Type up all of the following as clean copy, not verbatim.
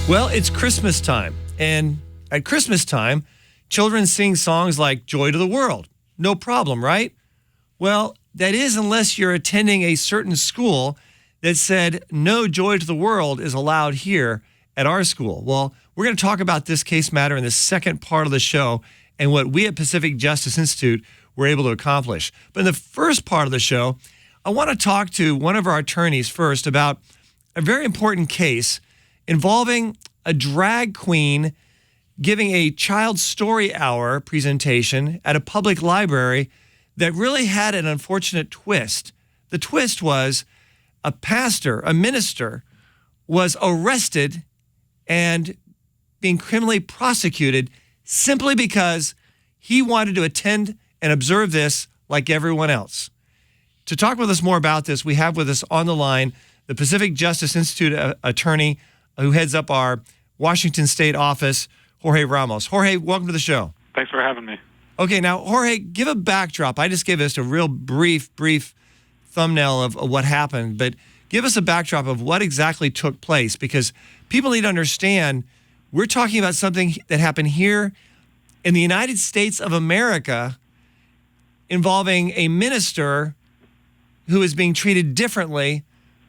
Well, it's Christmas time, and at Christmas time, children sing songs like Joy to the World. No problem, right? Well, that is unless you're attending a certain school that said no Joy to the World is allowed here at our school. Well, we're going to talk about this case matter in the second part of the show and what we at Pacific Justice Institute were able to accomplish. But in the first part of the show, I want to talk to one of our attorneys first about a very important case involving a drag queen giving a child story hour presentation at a public library that really had an unfortunate twist. The twist was a pastor, a minister, was arrested and being criminally prosecuted simply because he wanted to attend and observe this like everyone else. To talk with us more about this, we have with us on the line the Pacific Justice Institute attorney who heads up our Washington State office, Jorge Ramos. Jorge, welcome to the show. Thanks for having me. Okay, now, Jorge, give a backdrop. I just gave us a real brief thumbnail of what happened, but give us a backdrop of what exactly took place, because people need to understand we're talking about something that happened here in the United States of America involving a minister who is being treated differently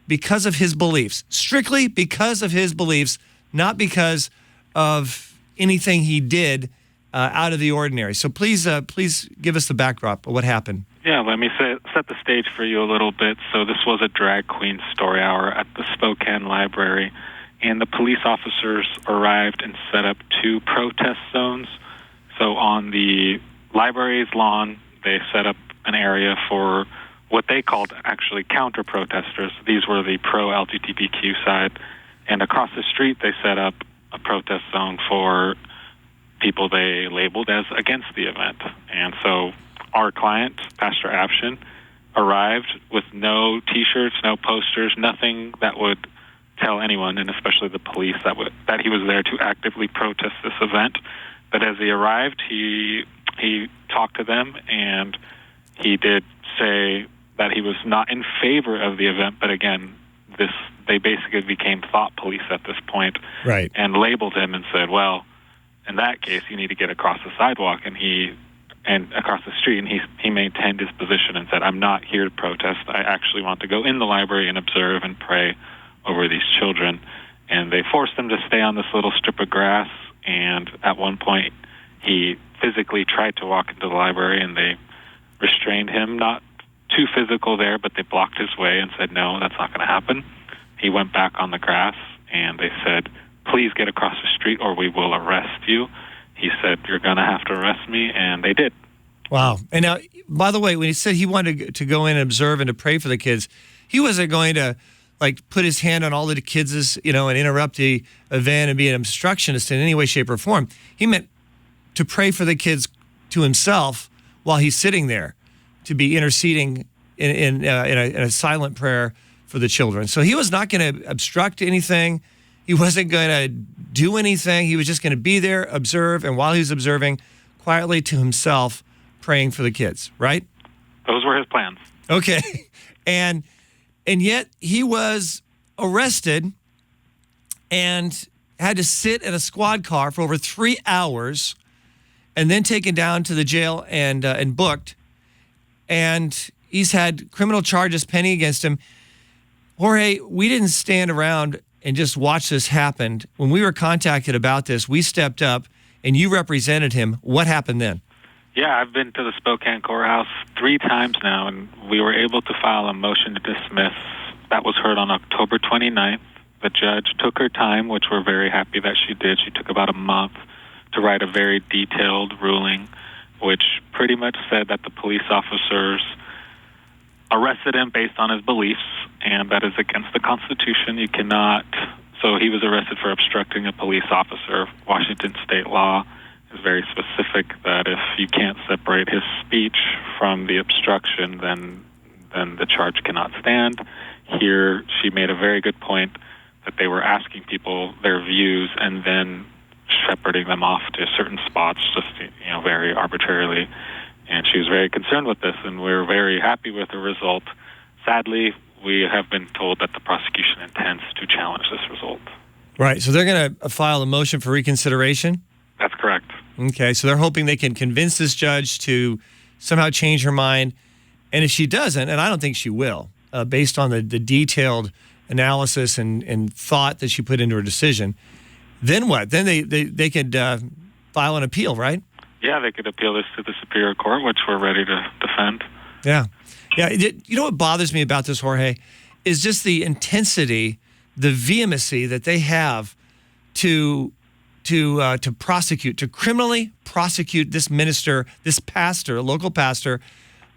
because of his beliefs, strictly because of his beliefs, not because of anything he did out of the ordinary. So please give us the backdrop of what happened. Yeah, let me set the stage for you a little bit. So this was a drag queen story hour at the Spokane Library, and the police officers arrived and set up 2 protest zones. So on the library's lawn, they set up an area for what they called actually counter-protesters. These were the pro-LGBTQ side. And across the street, they set up a protest zone for people they labeled as against the event. And so our client, Pastor Afshin, arrived with no T-shirts, no posters, nothing that would tell anyone, and especially the police, that he was there to actively protest this event. But as he arrived, he talked to them, and he did say that he was not in favor of the event, but again, they basically became thought police at this point, right, and labeled him and said, well, in that case, you need to get across the sidewalk and across the street, and he maintained his position and said, I'm not here to protest. I actually want to go in the library and observe and pray over these children. And they forced him to stay on this little strip of grass, and at one point, he physically tried to walk into the library, and they restrained him, not too physical there, but they blocked his way and said, no, that's not going to happen. He went back on the grass, and they said, please get across the street or we will arrest you. He said, you're going to have to arrest me, and they did. Wow. And now, by the way, when he said he wanted to go in and observe and to pray for the kids, he wasn't going to put his hand on all of the kids' and interrupt the event and be an obstructionist in any way, shape, or form. He meant to pray for the kids to himself while he's sitting there, to be interceding in a silent prayer for the children. So he was not going to obstruct anything. He wasn't going to do anything. He was just going to be there, observe, and while he was observing, quietly to himself, praying for the kids, right? Those were his plans. Okay. And yet he was arrested and had to sit in a squad car for over 3 hours and then taken down to the jail and booked. And he's had criminal charges pending against him. Jorge, we didn't stand around and just watch this happen. When we were contacted about this, we stepped up and you represented him. What happened then? Yeah, I've been to the Spokane courthouse 3 times now, and we were able to file a motion to dismiss. That was heard on October 29th. The judge took her time, which we're very happy that she did. She took about a month to write a very detailed ruling, which pretty much said that the police officers arrested him based on his beliefs, and that is against the Constitution. You cannot. So he was arrested for obstructing a police officer. Washington state law is very specific that if you can't separate his speech from the obstruction, then the charge cannot stand. Here, she made a very good point that they were asking people their views and then shepherding them off to certain spots, just very arbitrarily. And she was very concerned with this, and we're very happy with the result. Sadly, we have been told that the prosecution intends to challenge this result. Right. So they're going to file a motion for reconsideration? That's correct. Okay. So they're hoping they can convince this judge to somehow change her mind. And if she doesn't, and I don't think she will, based on the detailed analysis and thought that she put into her decision, then what? Then they could file an appeal, right? Yeah, they could appeal this to the Superior Court, which we're ready to defend. Yeah. Yeah. You know what bothers me about this, Jorge, is just the intensity, the vehemency that they have to prosecute, to criminally prosecute this minister, this pastor, a local pastor,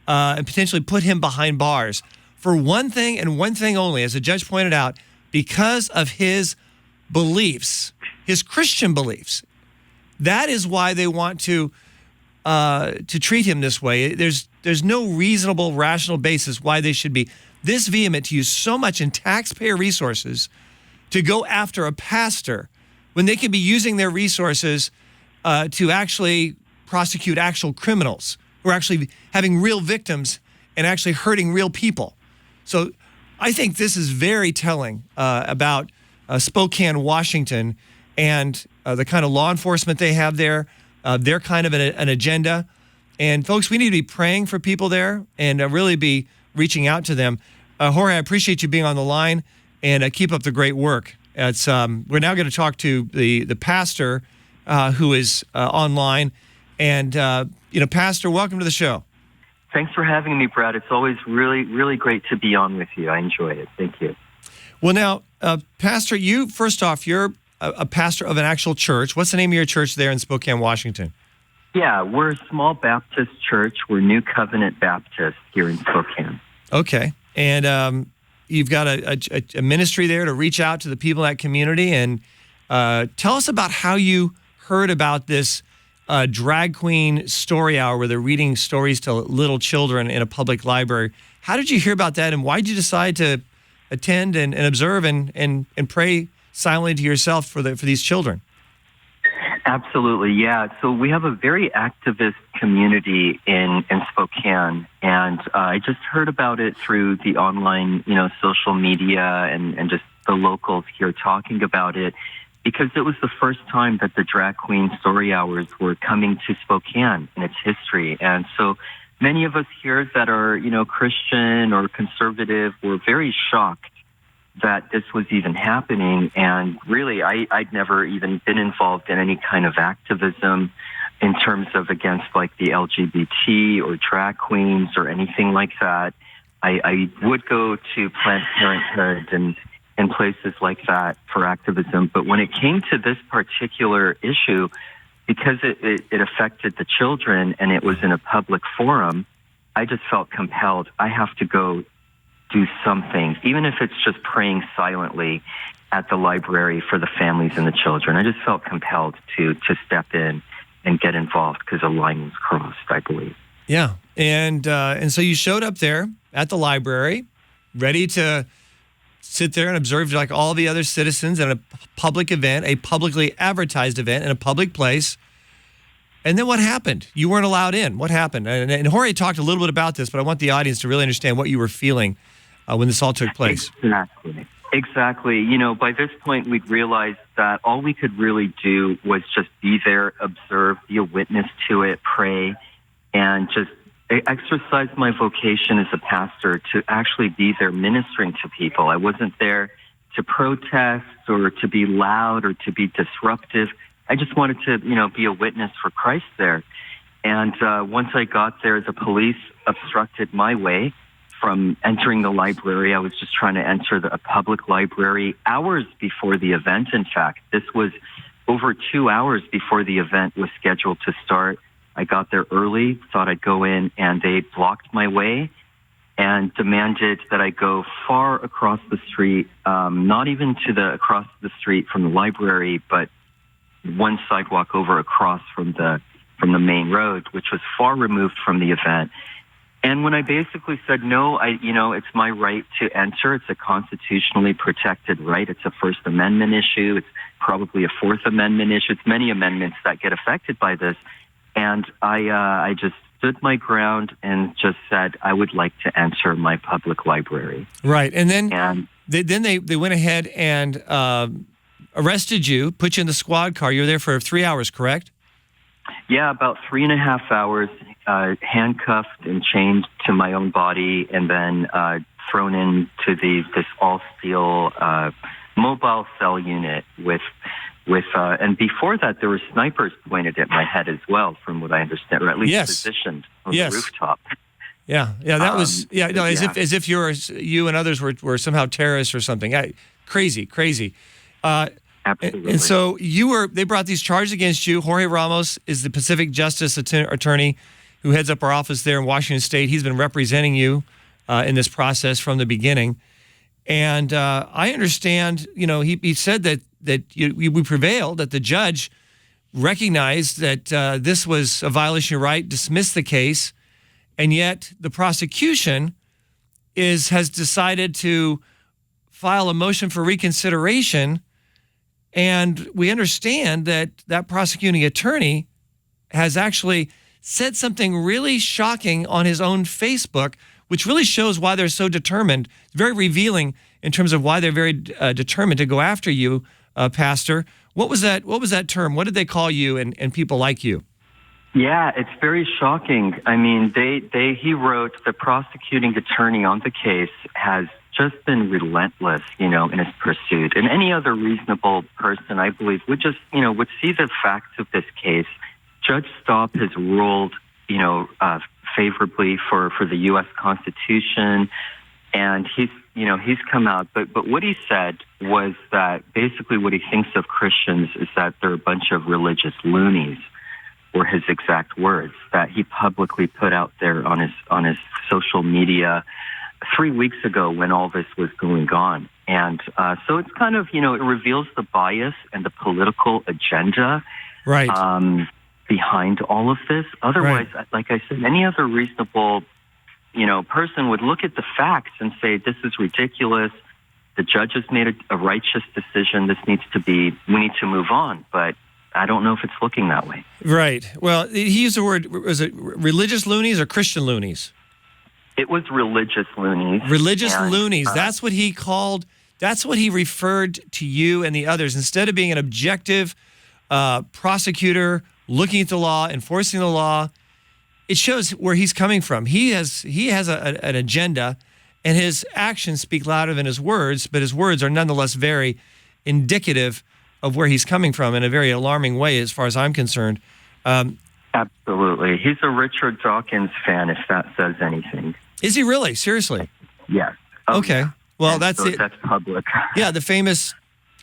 and potentially put him behind bars for one thing and one thing only, as the judge pointed out, because of his beliefs, his Christian beliefs. That is why they want to treat him this way. There's no reasonable, rational basis why they should be this vehement to use so much in taxpayer resources to go after a pastor when they could be using their resources to actually prosecute actual criminals who are actually having real victims and actually hurting real people. So I think this is very telling about Spokane, Washington, and the kind of law enforcement they have there, their kind of an agenda. And folks, we need to be praying for people there and really be reaching out to them. Jorge, I appreciate you being on the line, and keep up the great work. We're now going to talk to the pastor who is online. And, Pastor, welcome to the show. Thanks for having me, Brad. It's always really, really great to be on with you. I enjoy it. Thank you. Well, now, Pastor, first off, you're a pastor of an actual church. What's the name of your church there in Spokane, Washington? Yeah, we're a small Baptist church. We're New Covenant Baptist here in Spokane. Okay. And you've got a ministry there to reach out to the people in that community. And tell us about how you heard about this drag queen story hour where they're reading stories to little children in a public library. How did you hear about that, and why did you decide to attend and observe and pray silently to yourself for these children? Absolutely, yeah. So we have a very activist community in Spokane, and I just heard about it through the online, social media and just the locals here talking about it, because it was the first time that the drag queen story hours were coming to Spokane in its history. And so many of us here that are, Christian or conservative were very shocked that this was even happening. And really, I'd never even been involved in any kind of activism in terms of against like the LGBT or drag queens or anything like that. I would go to Planned Parenthood and places like that for activism. But when it came to this particular issue, because it affected the children and it was in a public forum, I just felt compelled. I have to go do something, even if it's just praying silently at the library for the families and the children. I just felt compelled to step in and get involved because a line was crossed, I believe. Yeah, and so you showed up there at the library, ready to sit there and observe like all the other citizens at a public event, a publicly advertised event in a public place. And then what happened? You weren't allowed in. What happened? And Jorge talked a little bit about this, but I want the audience to really understand what you were feeling when this all took place. Exactly. By this point, we'd realized that all we could really do was just be there, observe, be a witness to it, pray, and just exercise my vocation as a pastor to actually be there ministering to people. I wasn't there to protest or to be loud or to be disruptive. I just wanted to, be a witness for Christ there. And once I got there, the police obstructed my way from entering the library. I was just trying to enter a public library hours before the event. In fact, this was over 2 hours before the event was scheduled to start. I got there early, thought I'd go in, and they blocked my way and demanded that I go far across the street, not even across the street from the library, but one sidewalk over across from the main road, which was far removed from the event. And when I basically said, no, it's my right to enter. It's a constitutionally protected right. It's a First Amendment issue. It's probably a Fourth Amendment issue. It's many amendments that get affected by this. And I just stood my ground and just said I would like to enter my public library. Right. And then they went ahead and arrested you, put you in the squad car. You were there for 3 hours, correct? Yeah, about 3.5 hours, handcuffed and chained to my own body, and then thrown into this all-steel mobile cell unit with and before that there were snipers pointed at my head as well, from what I understand, or at least positioned on the rooftop. Yeah, that was as if you and others were somehow terrorists or something. Crazy. Absolutely. And so they brought these charges against you. Jorge Ramos is the Pacific Justice Attorney who heads up our office there in Washington State. He's been representing you in this process from the beginning. And I understand, he said that we prevailed, that the judge recognized that this was a violation of your right, dismissed the case, and yet the prosecution has decided to file a motion for reconsideration. And we understand that prosecuting attorney has actually said something really shocking on his own Facebook, which really shows why they're so determined. It's very revealing in terms of why they're very determined to go after you, Pastor. What was that term? What did they call you and people like you? Yeah, it's very shocking. I mean, he wrote, the prosecuting attorney on the case has just been relentless, in his pursuit. And any other reasonable person, I believe, would just, would see the facts of this case. Judge Staub has ruled, favorably for the U.S. Constitution, and he's come out. But what he said was that basically what he thinks of Christians is that they're a bunch of religious loonies, were his exact words, that he publicly put out there on his social media 3 weeks ago when all this was going on. And so it's kind of, it reveals the bias and the political agenda behind all of this. Otherwise, like I said, any other reasonable, person would look at the facts and say, this is ridiculous. The judge has made a righteous decision. We need to move on. But I don't know if it's looking that way. Right. Well, he used the word, was it religious loonies or Christian loonies? It was religious loonies. Religious loonies. That's what he referred to you and the others. Instead of being an objective prosecutor looking at the law, enforcing the law, it shows where he's coming from. He has an agenda, and his actions speak louder than his words, but his words are nonetheless very indicative of where he's coming from in a very alarming way as far as I'm concerned. Absolutely. He's a Richard Dawkins fan, if that says anything. Is he really? Seriously? Yes. Okay. Yeah. Well, and that's so it. That's public. Yeah, the famous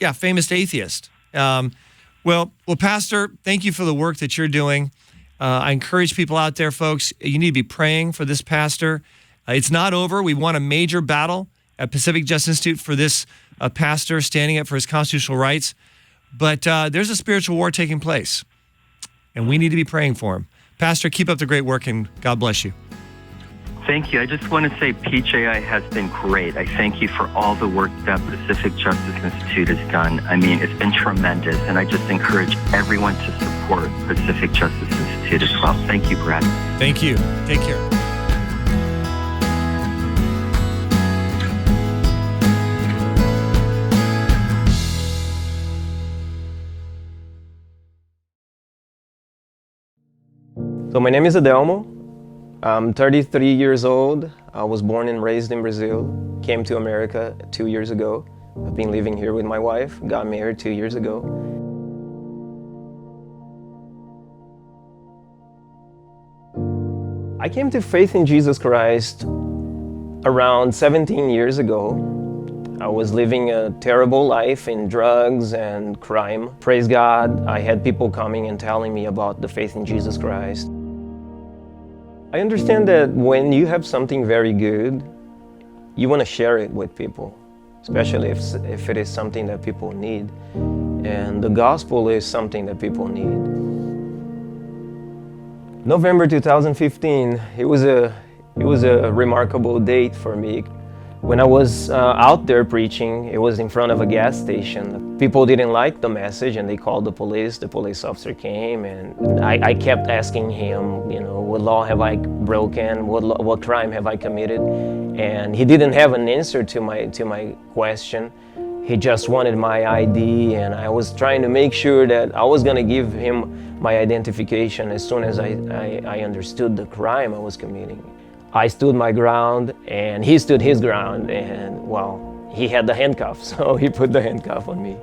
atheist. Well, Pastor, thank you for the work that you're doing. I encourage people out there, folks, you need to be praying for this pastor. It's not over. We won a major battle at Pacific Justice Institute for this pastor standing up for his constitutional rights. But there's a spiritual war taking place, and we need to be praying for him. Pastor, keep up the great work, and God bless you. Thank you. I just want to say PJI has been great. I thank you for all the work that Pacific Justice Institute has done. I mean, it's been tremendous, and I just encourage everyone to support Pacific Justice Institute as well. Thank you, Brad. Thank you. Take care. So my name is Adelmo. I'm 33 years old. I was born and raised in Brazil. Came to America 2 years ago. I've been living here with my wife. Got married 2 years ago. I came to faith in Jesus Christ around 17 years ago. I was living a terrible life in drugs and crime. Praise God, I had people coming and telling me about the faith in Jesus Christ. I understand that when you have something very good, you want to share it with people, especially if it is something that people need. And the gospel is something that people need. November 2015, it was a remarkable date for me. When I was out there preaching, it was in front of a gas station. People didn't like the message and they called the police. The police officer came and I kept asking him, what law have I broken? What crime have I committed? And he didn't have an answer to my question. He just wanted my ID, and I was trying to make sure that I was going to give him my identification as soon as I understood the crime I was committing. I stood my ground, and he stood his ground, and well, he had the handcuffs, so he put the handcuff on me.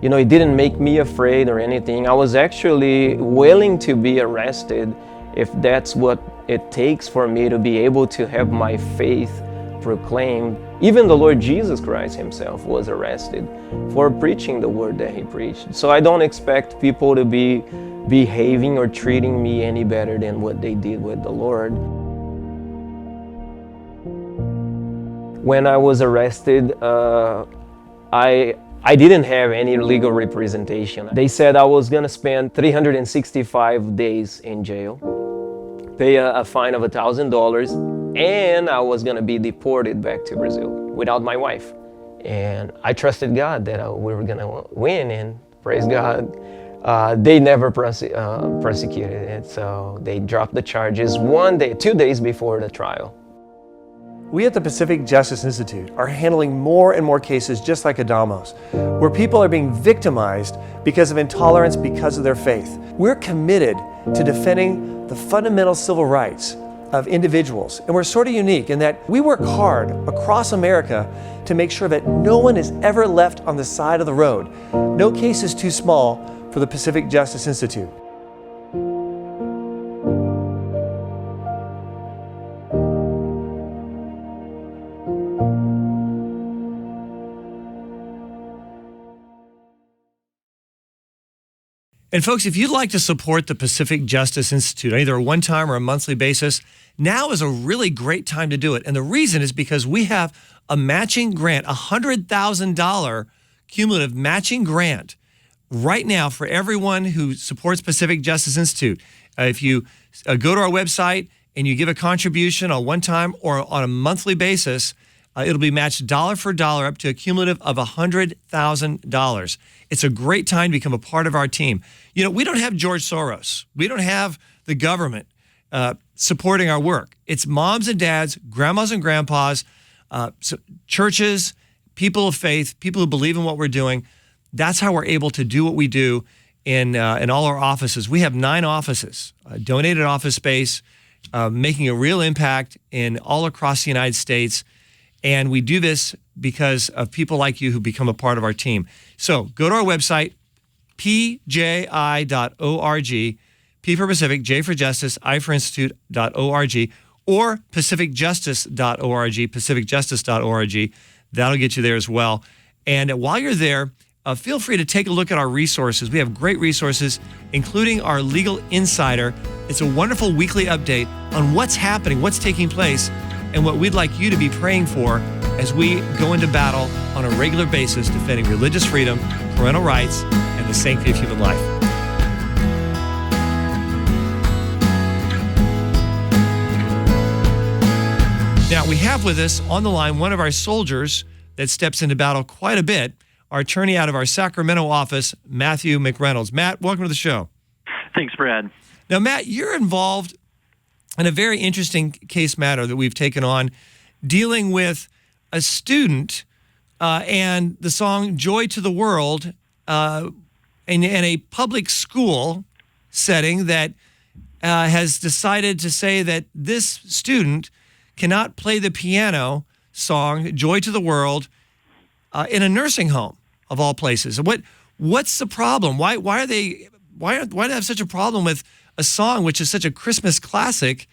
You know, it didn't make me afraid or anything. I was actually willing to be arrested if that's what it takes for me to be able to have my faith proclaimed. Even the Lord Jesus Christ himself was arrested for preaching the word that he preached. So I don't expect people to be behaving or treating me any better than what they did with the Lord. When I was arrested, I didn't have any legal representation. They said I was gonna spend 365 days in jail, pay a fine of $1,000, and I was gonna be deported back to Brazil without my wife. And I trusted God that we were gonna win, and praise God, they never prosecuted it, so they dropped the charges 2 days before the trial. We at the Pacific Justice Institute are handling more and more cases just like Adamos, where people are being victimized because of intolerance because of their faith. We're committed to defending the fundamental civil rights of individuals, and we're sort of unique in that we work hard across America to make sure that no one is ever left on the side of the road. No case is too small for the Pacific Justice Institute. And folks, if you'd like to support the Pacific Justice Institute on either a one-time or a monthly basis, now is a really great time to do it. And the reason is because we have a matching grant, $100,000 cumulative matching grant right now for everyone who supports Pacific Justice Institute. If you go to our website and you give a contribution on one-time or on a monthly basis, it'll be matched dollar for dollar up to a cumulative of $100,000. It's a great time to become a part of our team. You know, we don't have George Soros. We don't have the government supporting our work. It's moms and dads, grandmas and grandpas, churches, people of faith, people who believe in what we're doing. That's how we're able to do what we do in all our offices. We have 9 offices, donated office space, making a real impact in all across the United States. And we do this because of people like you who become a part of our team. So go to our website, pji.org, P for Pacific, J for Justice, I for Institute.org, or pacificjustice.org, pacificjustice.org. That'll get you there as well. And while you're there, feel free to take a look at our resources. We have great resources, including our Legal Insider. It's a wonderful weekly update on what's happening, what's taking place, and what we'd like you to be praying for as we go into battle on a regular basis defending religious freedom, parental rights, and the sanctity of human life. Now, we have with us on the line one of our soldiers that steps into battle quite a bit, our attorney out of our Sacramento office, Matthew McReynolds. Matt, welcome to the show. Thanks, Brad. Now, Matt, you're involved in a very interesting case matter that we've taken on, dealing with a student and the song Joy to the World in a public school setting that has decided to say that this student cannot play the piano song Joy to the World in a nursing home of all places. What's the problem? Why do they have such a problem with a song which is such a Christmas classic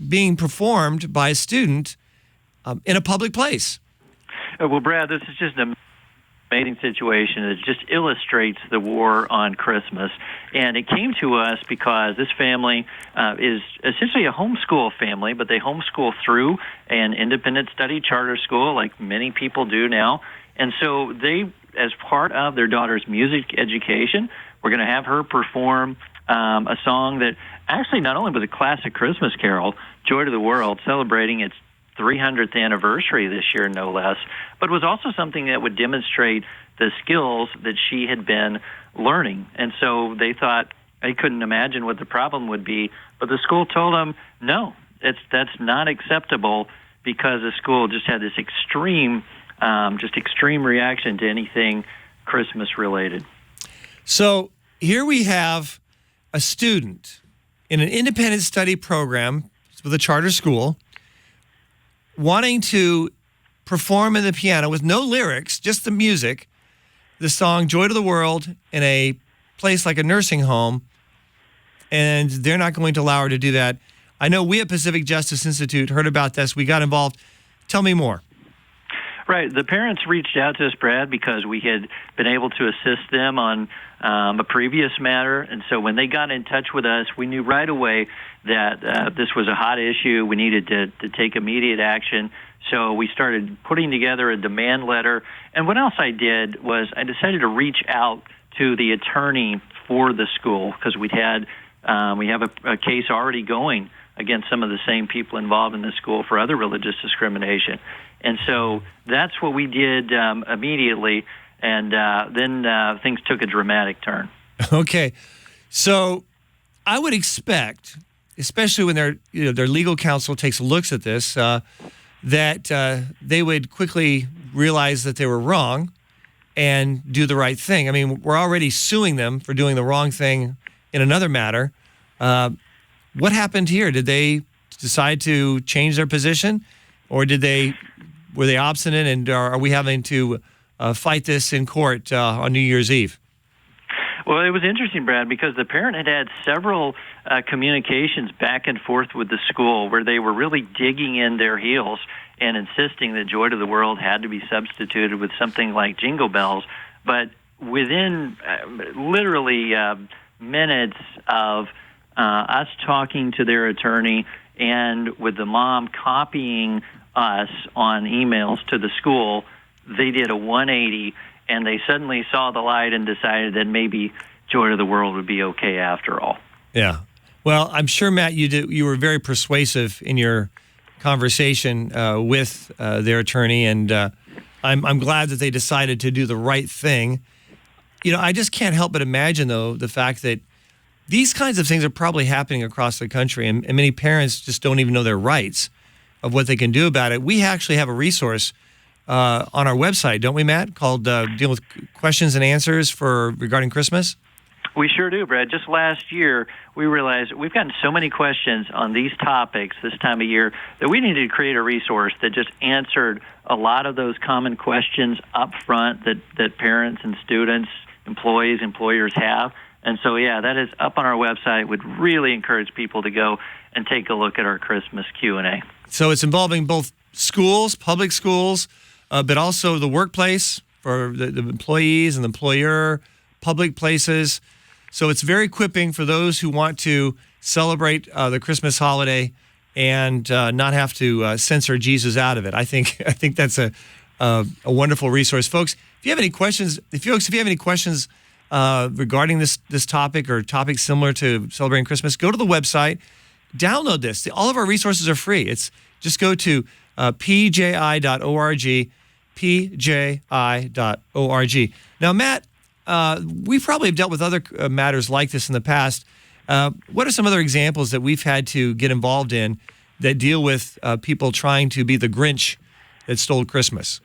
being performed by a student in a public place? Well, Brad, this is just an amazing situation. It just illustrates the war on Christmas. And it came to us because this family is essentially a homeschool family, but they homeschool through an independent study charter school like many people do now. And so they, as part of their daughter's music education, we're going to have her perform a song that actually not only was a classic Christmas carol, Joy to the World, celebrating its 300th anniversary this year, no less, but was also something that would demonstrate the skills that she had been learning. And so they thought, they couldn't imagine what the problem would be, but the school told them, no, that's not acceptable because the school just had this extreme reaction to anything Christmas related. So here we have a student in an independent study program with a charter school wanting to perform in the piano with no lyrics, just the music, the song Joy to the World in a place like a nursing home, and they're not going to allow her to do that. I know we at Pacific Justice Institute heard about this. We got involved. Tell me more. Right. The parents reached out to us, Brad, because we had been able to assist them on a previous matter. And so when they got in touch with us, we knew right away that this was a hot issue. We needed to take immediate action. So we started putting together a demand letter. And what else I did was I decided to reach out to the attorney for the school, because we have a case already going against some of the same people involved in the school for other religious discrimination. And so that's what we did immediately, and then things took a dramatic turn. Okay. So I would expect, especially when their legal counsel takes looks at this, that they would quickly realize that they were wrong and do the right thing. I mean, we're already suing them for doing the wrong thing in another matter. What happened here? Did they decide to change their position, or were they obstinate, and are we having to fight this in court on New Year's Eve? Well, it was interesting, Brad, because the parent had several communications back and forth with the school where they were really digging in their heels and insisting that Joy to the World had to be substituted with something like Jingle Bells. But within literally minutes of us talking to their attorney and with the mom copying us on emails to the school, they did a 180, and they suddenly saw the light and decided that maybe Joy to the World would be okay after all. Yeah. Well, I'm sure, Matt, you were very persuasive in your conversation with their attorney, and I'm glad that they decided to do the right thing. You know, I just can't help but imagine, though, the fact that these kinds of things are probably happening across the country, and many parents just don't even know their rights of what they can do about it. We actually have a resource on our website, don't we, Matt, called Deal with Questions and Answers regarding Christmas? We sure do, Brad. Just last year, we realized we've gotten so many questions on these topics this time of year that we needed to create a resource that just answered a lot of those common questions up front that parents and students, employees, employers have. And so, yeah, that is up on our website. Would really encourage people to go and take a look at our Christmas Q&A. So it's involving both schools, public schools, but also the workplace for the employees and the employer, public places. So it's very equipping for those who want to celebrate the Christmas holiday and not have to censor Jesus out of it. I think that's a wonderful resource, folks. If you have any questions, regarding this topic or topics similar to celebrating Christmas, go to the website, download this. All of our resources are free. Just go to pji.org, pji.org. Now, Matt, we probably have dealt with other matters like this in the past. What are some other examples that we've had to get involved in that deal with people trying to be the Grinch that stole Christmas?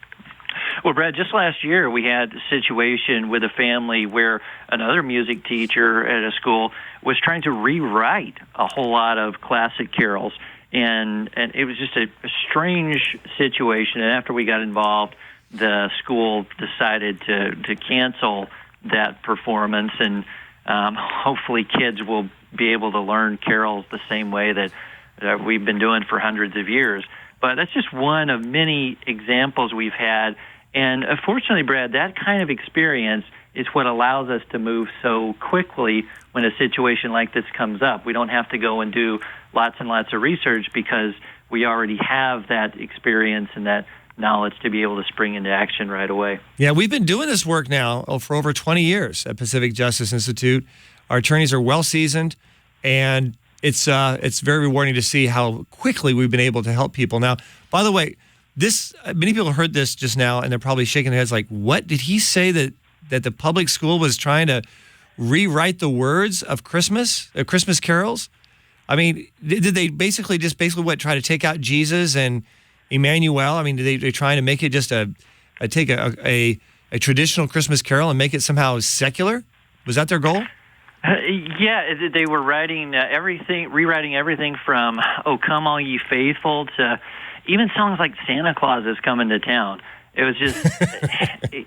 Well, Brad, just last year we had a situation with a family where another music teacher at a school was trying to rewrite a whole lot of classic carols. And it was just a strange situation. And after we got involved, the school decided to cancel that performance. And hopefully kids will be able to learn carols the same way that we've been doing for hundreds of years. But that's just one of many examples we've had. And fortunately, Brad, that kind of experience is what allows us to move so quickly when a situation like this comes up. We don't have to go and do lots and lots of research because we already have that experience and that knowledge to be able to spring into action right away. Yeah, we've been doing this work now for over 20 years at Pacific Justice Institute. Our attorneys are well seasoned, and it's very rewarding to see how quickly we've been able to help people. Now, by the way, many people heard this just now, and they're probably shaking their heads like, what? Did he say that the public school was trying to rewrite the words of Christmas carols? I mean, did they basically try to take out Jesus and Emmanuel? I mean, they're trying to make it just take a traditional Christmas carol and make it somehow secular? Was that their goal? Yeah, they were rewriting everything from "Oh Come All Ye Faithful" to even songs like "Santa Claus is Coming to Town." It was just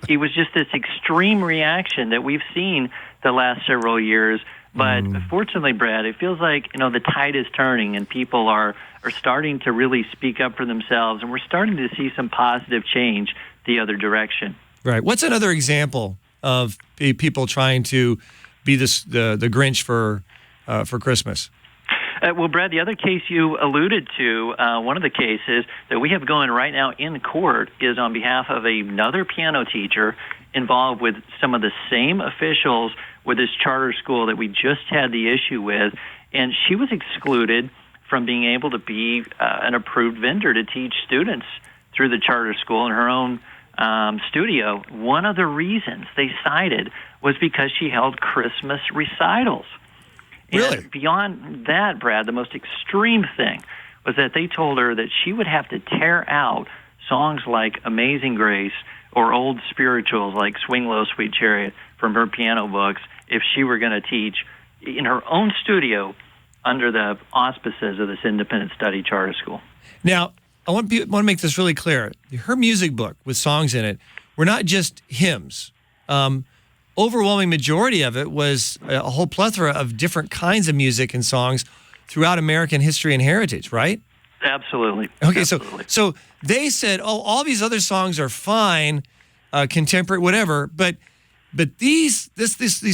it was just this extreme reaction that we've seen the last several years. But fortunately, Brad, it feels like the tide is turning and people are starting to really speak up for themselves, and we're starting to see some positive change the other direction. Right. What's another example of people trying to be the Grinch for Christmas? Well, Brad, the other case you alluded to, one of the cases that we have going right now in court is on behalf of another piano teacher involved with some of the same officials with this charter school that we just had the issue with, and she was excluded from being able to be an approved vendor to teach students through the charter school in her own studio. One of the reasons they cited was because she held Christmas recitals. Really? And beyond that, Brad, the most extreme thing was that they told her that she would have to tear out songs like Amazing Grace or old spirituals like Swing Low, Sweet Chariot from her piano books if she were going to teach in her own studio under the auspices of this independent study charter school. Now, I want to make this really clear. Her music book with songs in it were not just hymns. Overwhelming majority of it was a whole plethora of different kinds of music and songs throughout American history and heritage, right? Absolutely. Okay, Absolutely. So they said, all these other songs are fine, contemporary, whatever, but these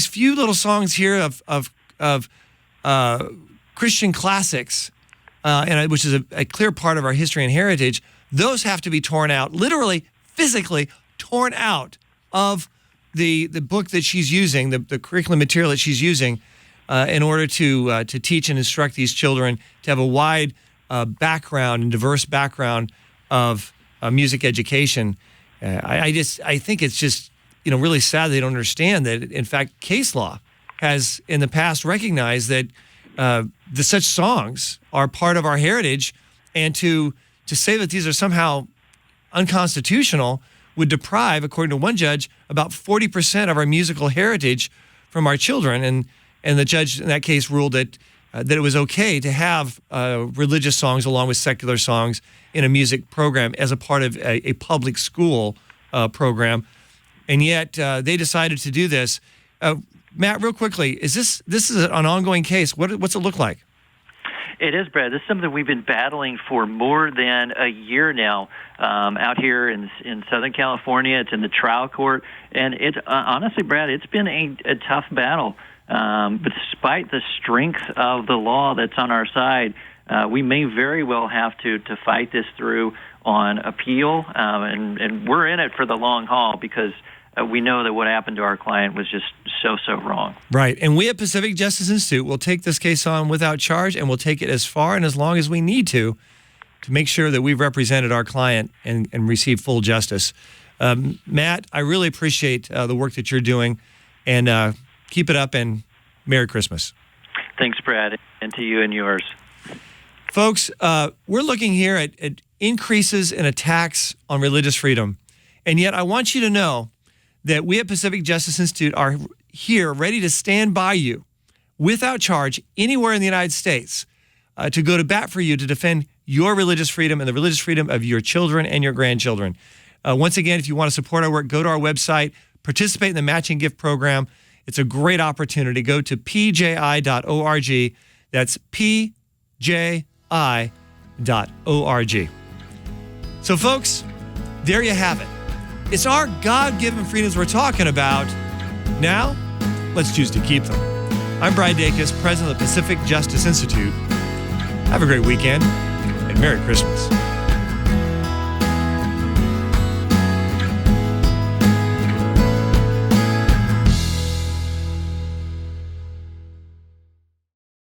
few little songs here of Christian classics, which is a clear part of our history and heritage, those have to be torn out, literally, physically torn out of the book that she's using, the curriculum material that she's using, in order to teach and instruct these children to have a wide background and diverse background of music education. I think it's just really sad they don't understand that. In fact, case law has in the past recognized that such songs are part of our heritage, and to say that these are somehow unconstitutional would deprive, according to one judge, about 40% of our musical heritage from our children. And the judge in that case ruled that it was okay to have religious songs along with secular songs in a music program as a part of a public school program. And yet they decided to do this. Matt, real quickly, this is an ongoing case? What's it look like? It is, Brad. This is something we've been battling for more than a year now out here in Southern California. It's in the trial court. And it's honestly, Brad, it's been a tough battle. But despite the strength of the law that's on our side, we may very well have to fight this through on appeal. And we're in it for the long haul because we know that what happened to our client was just so wrong. Right. And we at Pacific Justice Institute will take this case on without charge, and we'll take it as far and as long as we need to make sure that we've represented our client and receive full justice. Matt, I really appreciate the work that you're doing, and keep it up, and Merry Christmas. Thanks, Brad, and to you and yours. Folks, we're looking here at increases in attacks on religious freedom, and yet I want you to know that we at Pacific Justice Institute are here ready to stand by you without charge anywhere in the United States to go to bat for you to defend your religious freedom and the religious freedom of your children and your grandchildren. Once again, if you want to support our work, go to our website, participate in the matching gift program. It's a great opportunity. Go to pji.org. That's pji.org. So, folks, there you have it. It's our God-given freedoms we're talking about. Now, let's choose to keep them. I'm Brian Dacus, president of the Pacific Justice Institute. Have a great weekend, and Merry Christmas.